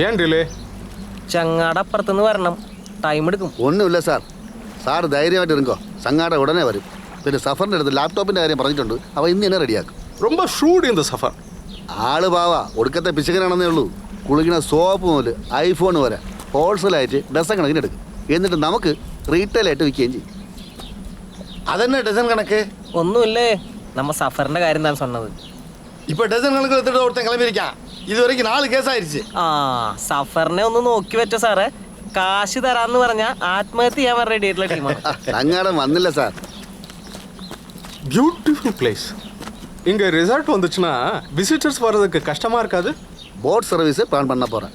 ഏൻ delay? ചങ്ങാട അപ്പുറത്തുനിന്ന് വരണം, time എടുക്കും. ഒന്നുമില്ല സാർ, സാറ് ധൈര്യമായിട്ട് ഇറങ്ങോ, ചങ്ങാട ഉടനെ വരും. പിന്നെ സഫറിൻ്റെ അടുത്ത് ലാപ്ടോപ്പിൻ്റെ കാര്യം പറഞ്ഞിട്ടുണ്ട്, അവ ഇന്ന് തന്നെ റെഡിയാക്കും. ரொம்ப ഷൂഡ് ഇൻ ദ സഫർ. ആള് പാവാ, ഒടുക്കത്തെ പിശകനാണെന്നേ ഉള്ളൂ. കുളിക്കണ സോപ്പ് മുതൽ ഐഫോൺ വരെ ഹോൾസെയിലായിട്ട് ഡസൻ കണക്കിന് എടുക്കും. എന്നിട്ട് നമുക്ക് റീറ്റെയിലായിട്ട് വിൽക്കുകയും ചെയ്യും. അതെന്നെ ഡസൻ കണക്ക്? ഒന്നുമില്ലേ, നമ്മ സഫറിന്റെ കാര്യം എന്താണ് சொன்னது. ഇപ്പൊ ഡസൻ കണക്ക് എടുത്തിട്ട് ഒരുത്തൻ കിളമ്പിരിക്കാം. ഇതുവരെയ്ക്ക് 4 കേസായിരിച്ചു. ആ സഫറിനെ ഒന്ന് നോക്കി വെച്ച സാറേ, കാശ് തരാന്ന് പറഞ്ഞാൽ ആത്മഹത്യ ചെയ്യാൻ റെഡി ആയിട്ടുള്ള ടീമാണ്. ചങ്ങാടം വന്നില്ല സാർ. Beautiful place. இங்க ரிசார்ட் வந்துச்சுன்னா விசிட்டர்ஸ் வர்றதுக்கு கஷ்டமா இருக்காது? போட் சர்வீஸ் பிளான் பண்ண போகிறேன்.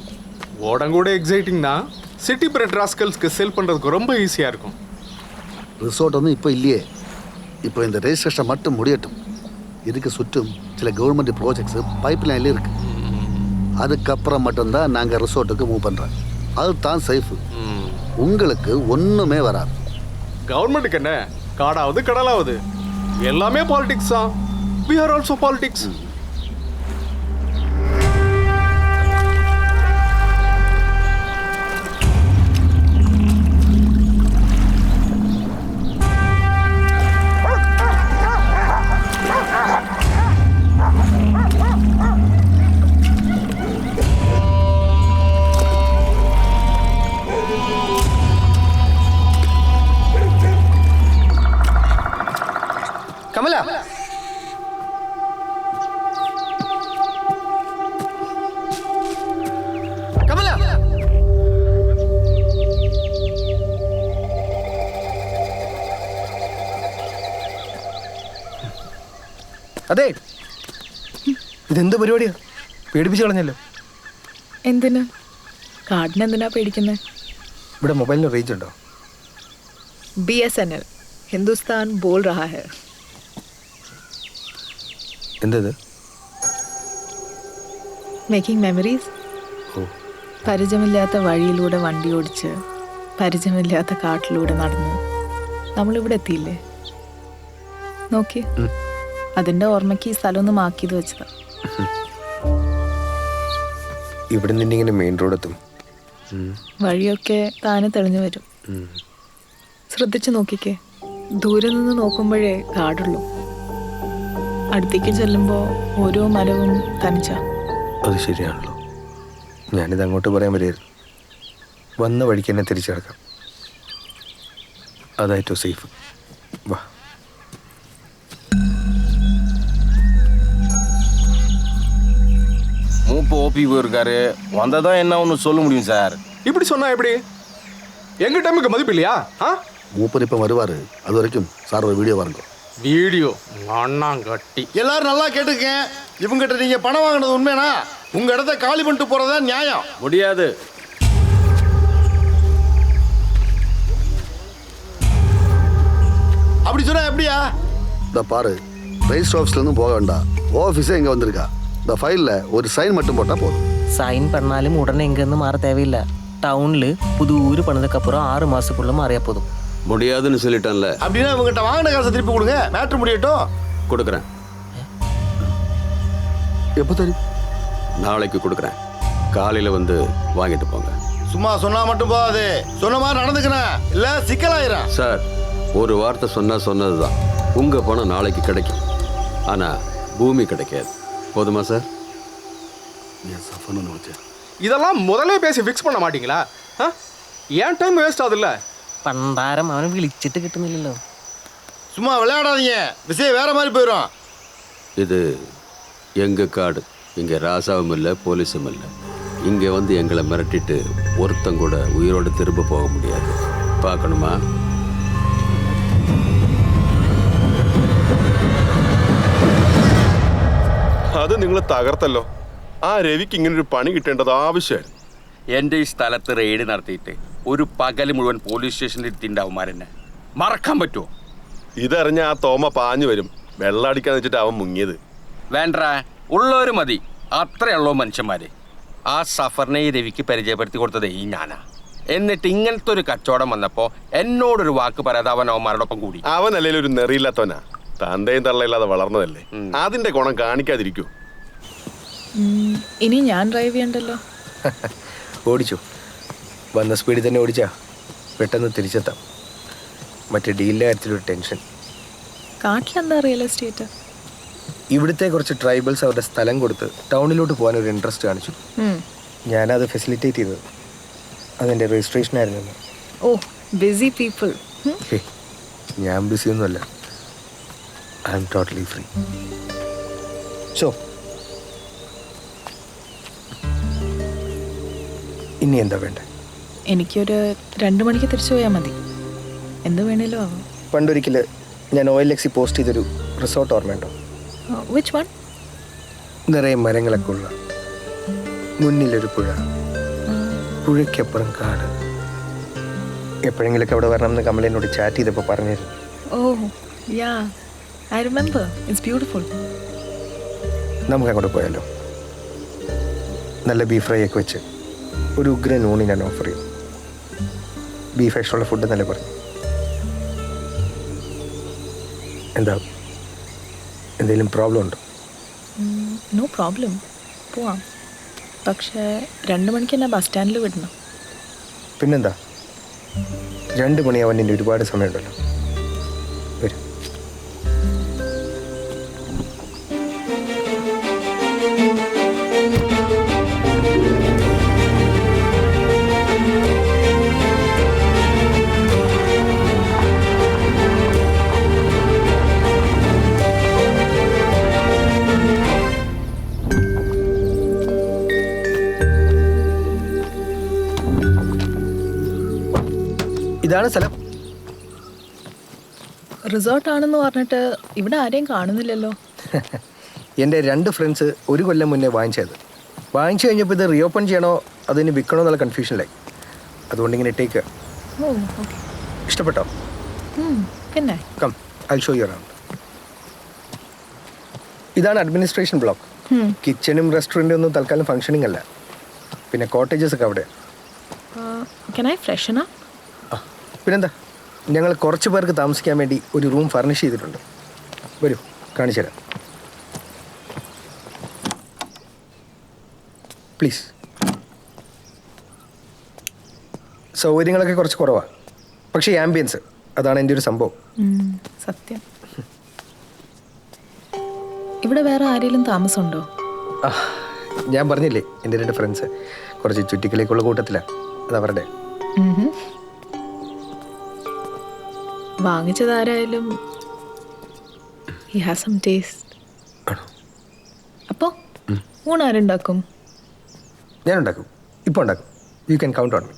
ஓடங்கூட எக்ஸைட்டிங் தான். சிட்டி பிரெட் ராஸ்கல்ஸ்க்கு சேல் பண்ணுறதுக்கு ரொம்ப ஈஸியாக இருக்கும். ரிசோர்ட் ஒன்றும் இப்போ இல்லையே. இப்போ இந்த ரெஜிஸ்ட்ரேஷன் மட்டும் முடியட்டும். இதுக்கு சுற்றும் சில கவர்மெண்ட் ப்ராஜெக்ட்ஸ் பைப் லைன்லேயே இருக்குது. அதுக்கப்புறம் மட்டும்தான் நாங்கள் ரிசோர்ட்டுக்கு மூவ் பண்ணுறோம். அதுதான் சேஃபு. உங்களுக்கு ஒன்றுமே வராது. கவர்மெண்ட்டுக்கு என்ன, காடாவது கடலாவது எல்லாமே பாலிடிக்ஸ் தான். We are also politics. Kamala, Kamala, അതെ, ഇതെന്ത് പരിപാടിയാ? പേടിപ്പിച്ച് കളഞ്ഞല്ലോ. എന്തിനാ കാർഡിന് എന്തിനാ പേടിക്കുന്നത്? ഇവിടെ മൊബൈലിന് റേഞ്ച് ഉണ്ടോ? BSNL ഹിന്ദുസ്ഥാൻ ബോൾ രഹാ ഹൈ. എന്തത്? Making memories. പരിചയമില്ലാത്ത വഴിയിലൂടെ വണ്ടി ഓടിച്ച്, പരിചയമില്ലാത്ത കാട്ടിലൂടെ നടന്ന് നമ്മളിവിടെ എത്തിയില്ലേ? നോക്കി, അതിൻ്റെ ഓർമ്മയ്ക്ക് ഈ സ്ഥലം ഒന്ന് മാർക്ക് ചെയ്ത് വെച്ചതാ. ഇവിടെ നിന്ന് ഇങ്ങനെ മെയിൻ റോഡ് എത്തും. വഴിയൊക്കെ താനെ തെളിഞ്ഞു വരും. ശ്രദ്ധിച്ചു നോക്കിക്കേ, ദൂരെ നിന്ന് നോക്കുമ്പോഴേ കാടുള്ളൂ. അടുത്തേക്ക് ചെല്ലുമ്പോൾ ഓരോ മരവും തനിച്ച. അത് ശരിയാണല്ലോ. ഞാനിത് അങ്ങോട്ട് പറയാൻ വരികയായിരുന്നു. വന്ന വഴിക്ക് തന്നെ തിരിച്ചു കിടക്കാം. അതായിട്ടോ സേഫ്. വാ. மூப்பு ஓபி போயிருக்காரு, வந்ததான் என்ன ஒன்று சொல்ல முடியும் சார். இப்படி சொன்னா எப்படி? எங்க டைமுக்கு மதிப்பு இல்லையா? மூப்பர் இப்போ வருவார். அது வரைக்கும் சார் ஒரு வீடியோ பாருங்க. வீடியோ அண்ணாங்கட்டி. எல்லாரும் நல்லா கேட்டுக்கேன். இவங்ககிட்ட நீங்க பணம் வாங்கினது உண்மைனா உங்க இடத்த காலி பண்ணிட்டு போறதா நியாயம். முடியாது. அப்படி சொன்னா எப்படியா? இந்த பாரு, ரெஜிஸ்டர் ஆஃபீஸ்லேருந்து போக வேண்டாம். ஆஃபீஸே இங்கே வந்திருக்கா. இந்த ஃபைலில் ஒரு சைன் மட்டும் போட்டால் போதும். സൈൻ பண்ணாலும் உடனே இங்கேருந்து மாற தேவையில்லை. டவுனில் புது ஊர் பண்ணதுக்கப்புறம் 6 மாதத்துக்குள்ள மாறியா போதும். முடியாதுன்னு சொல்லிட்டேன்ல. அப்படின்னா இவங்ககிட்ட வாங்கின காசை திருப்பி கொடுங்க, மேட்ரு முடியட்டும். கொடுக்குறேன். எப்போ தெரியும்? நாளைக்கு கொடுக்குறேன். காலையில் வந்து வாங்கிட்டு போங்க. சும்மா சொன்னா மட்டும் போகாது, சொன்ன மாதிரி நடந்துக்கிறேன், இல்லை சிக்கலாயிரும். சார், ஒரு வார்த்தை சொன்னது தான். உங்கள் பணம் நாளைக்கு கிடைக்கும், ஆனால் பூமி கிடைக்காது. போதுமா சார்? சஃபர்னு வச்சேன். இதெல்லாம் முதலே பேசி ஃபிக்ஸ் பண்ண மாட்டீங்களா? ஏன் டைம் வேஸ்ட் ஆகுதுல்ல? പണ്ടാരം അവനെ വിളിച്ചിട്ട് കിട്ടുന്നില്ലല്ലോ. சும்மா விளையாடாதீங்க, விஷயம் வேற மாதிரி போயிடும். இது எங்கள் காடு. இங்கே ராசாவும் இல்லை, போலீஸும் இல்லை. இங்கே வந்து எங்களை மிரட்டிட்டு ஒருத்தன் கூட உயிரோடு திரும்ப போக முடியாது. பார்க்கணுமா? അത് നിങ്ങൾ തകർത്തല്ലോ. ആ രവിക്ക് ഇങ്ങനൊരു പണി കിട്ടേണ്ടത് ആവശ്യമായിരുന്നു. എൻ്റെ ഈ സ്ഥലത്ത് റെയ്ഡ് നടത്തിയിട്ട് ഒരു പകൽ മുഴുവൻ പോലീസ് സ്റ്റേഷനിൽ എത്തിണ്ടാവുമാരെന്നെ മറക്കാൻ പറ്റുമോ? ഇതറിഞ്ഞ ആ തോമ പാഞ്ഞു വരും. വെള്ളം അടിക്കാന്ന് വെച്ചിട്ട് അവൻ മുങ്ങിയത്. വേണ്ട, ഉള്ളവർ മതി. അത്രയുള്ളൂ മനുഷ്യന്മാർ. ആ സഫറിനെ ഈ രവിക്ക് പരിചയപ്പെടുത്തി കൊടുത്തത് ഈ ഞാനാ. എന്നിട്ട് ഇങ്ങനത്തെ ഒരു കച്ചവടം വന്നപ്പോൾ എന്നോടൊരു വാക്ക് പറയാതെ അവൻ അവന്മാരോടൊപ്പം കൂടി. അവൻ അല്ലെങ്കിൽ ഒരു നെറിയില്ലാത്തവനാ. തന്തയും തള്ളയില്ലാതെ വളർന്നതല്ലേ. അതിന്റെ ഗുണം കാണിക്കാതിരിക്കൂ. ഇനി ഞാൻ ഡ്രൈവ് ചെയ്യണ്ടല്ലോ. ഓടിച്ചു. വന്ന സ്പീഡിൽ തന്നെ ഓടിച്ചാ പെട്ടെന്ന് തിരിച്ചെത്താം. മറ്റേ ഡീലിൻ്റെ കാര്യത്തിലൊരു ടെൻഷൻ. കാട്ടിലെന്താ റിയൽ എസ്റ്റേറ്റ്? ഇവിടുത്തെ കുറച്ച് ട്രൈബൽസ് അവരുടെ സ്ഥലം കൊടുത്ത് ടൗണിലോട്ട് പോകാൻ ഒരു ഇൻട്രസ്റ്റ് കാണിച്ചു. ഞാനത് ഫെസിലിറ്റേറ്റ് ചെയ്തത്. അതെൻ്റെ രജിസ്ട്രേഷനായിരുന്നു. ഓ, ബിസി പീപ്പിൾ. ഞാൻ ബിസി ഒന്നുമല്ല. I am totally free. So ഇനി എന്താ വേണ്ടേ? എനിക്കൊരു 2 മണിക്ക് തിരിച്ചു പോയാൽ മതി. എന്ത് വേണേലും ആവാം. പണ്ടൊരിക്കൽ ഞാൻ OLX പോസ്റ്റ് ചെയ്തൊരു റിസോർട്ട് ഓർമ്മയുണ്ടോ? Which one? നിറയെ മരങ്ങളൊക്കെ ഉള്ള, മുന്നിലൊരു പുഴ, പുഴയ്ക്കപ്പുറം കാട്. എപ്പോഴെങ്കിലൊക്കെ അവിടെ വരണമെന്ന് കമൽ എന്നോട് ചാറ്റ് ചെയ്തപ്പോൾ പറഞ്ഞിരുന്നു. ഓ യാ, ഐ റിമെമ്പർ. It's beautiful. നമുക്ക് അങ്ങോട്ട് പോയാലോ? നല്ല ബീഫ് ഫ്രൈ ഒക്കെ വെച്ച് ഒരു ഉഗ്രൻ ഊണി ഞാൻ ഓഫർ ചെയ്യും. ബീഫ് ഇഷ്ടമുള്ള ഫുഡ് എന്നല്ലേ പറഞ്ഞു. എന്താ, എന്തെങ്കിലും പ്രോബ്ലം ഉണ്ടോ? നോ പ്രോബ്ലം, പോവാം. പക്ഷേ 2 മണിക്ക് എന്നെ ബസ് സ്റ്റാൻഡിൽ വിടണം. പിന്നെന്താ, 2 മണിയാവാൻ എൻ്റെ ഒരുപാട് സമയമുണ്ടല്ലോ. വരും. ഇതാണ് സ്ഥലം. റിസോർട്ടാണെന്ന് പറഞ്ഞിട്ട് ഇവിടെ ആരെയും കാണുന്നില്ലല്ലോ. എൻ്റെ 2 ഫ്രണ്ട്സ് 1 കൊല്ലം മുന്നേ വാങ്ങിച്ചത്. വാങ്ങിച്ചു കഴിഞ്ഞപ്പോൾ ഇത് റീഓപ്പൺ ചെയ്യണോ അതിന് വിൽക്കണോ എന്നുള്ള കൺഫ്യൂഷനിലായി. അതുകൊണ്ട് ഇങ്ങനെ ഇട്ടേക്കുക. ഓ ഓക്കെ. ഇഷ്ടപ്പെട്ടോ? പിന്നെ come, I show you around. ഇതാണ് അഡ്മിനിസ്ട്രേഷൻ ബ്ലോക്ക്. കിച്ചണും റെസ്റ്റോറൻറ്റും ഒന്നും തൽക്കാലം ഫങ്ഷനിങ് അല്ല. പിന്നെ കോട്ടേജസ് ഒക്കെ അവിടെ. Can I freshen up? പിന്നെന്താ, ഞങ്ങൾ കുറച്ച് പേർക്ക് താമസിക്കാൻ വേണ്ടി ഒരു റൂം ഫർണിഷ് ചെയ്തിട്ടുണ്ട്. വരൂ, കാണിച്ചു തരാം. പ്ലീസ്. സൗകര്യങ്ങളൊക്കെ കുറച്ച് കുറവാണ്, പക്ഷേ ആംബിയൻസ് അതാണ് എൻ്റെ ഒരു സംഭവം. സത്യം. ഇവിടെ വേറെ ആരെങ്കിലും താമസമുണ്ടോ? ഞാൻ പറഞ്ഞില്ലേ, എൻ്റെ 2 ഫ്രണ്ട്സ് കുറച്ച് ചുറ്റിക്കലേക്കുള്ള കൂട്ടത്തിലാണ്. അതവരുടെ. വാങ്ങിച്ചതാരായാലും ഹി ഹാസ് സം ടേസ്റ്റ്. അപ്പോൾ ഊണാരുണ്ടാക്കും? ഞാൻ ഉണ്ടാക്കും, ഇപ്പോൾ ഉണ്ടാക്കും. You can count on me.